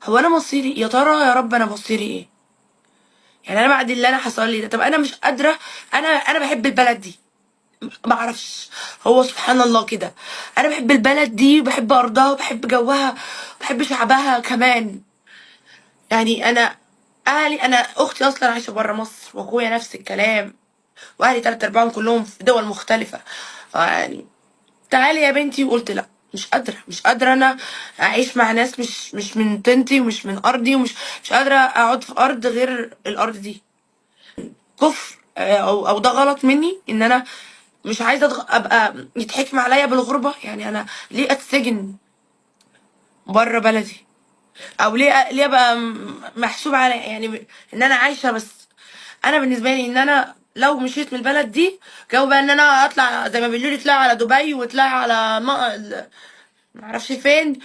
هو انا مصيري يا ترى يا رب، انا مصيري ايه؟ يعني انا بعد اللي انا حصل لي ده، طب انا مش قادره. انا بحب البلد دي، ما اعرفش، هو سبحان الله كده. انا بحب البلد دي وبحب ارضها وبحب جوها وبحب شعبها كمان. يعني انا اهلي، انا اختي اصلا عايشه بره مصر واخويا نفس الكلام، واهلي تلات ارباعهم كلهم في دول مختلفه. يعني تعالي يا بنتي، وقلت لا، مش قادره انا اعيش مع ناس مش من طينتي ومش من ارضي، مش قادره اقعد في ارض غير الارض دي. كفر او ده غلط مني ان انا مش عايزه ابقى يتحكم عليا بالغربه. يعني انا ليه اتسجن بره بلدي؟ او ليه ابقى محسوب على يعني ان انا عايشه بس. انا بالنسبه لي ان انا لو مشيت من البلد دي، جو بقى ان انا اطلع زي ما بيقولوا لي اطلع على دبي واطلع على ما اعرفش فين،